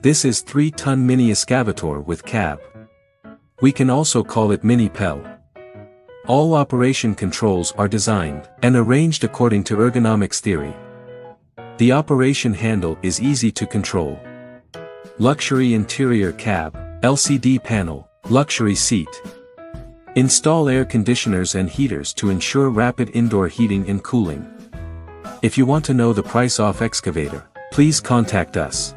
This is 3-ton mini Escavatore with cab. We can also call it mini Pelle. All operation controls are designed and arranged according to ergonomics theory. The operation handle is easy to control. Luxury interior cab, LCD panel, luxury seat. Install air conditioners and heaters to ensure rapid indoor heating and cooling. If you want to know the price of Excavator, please contact us.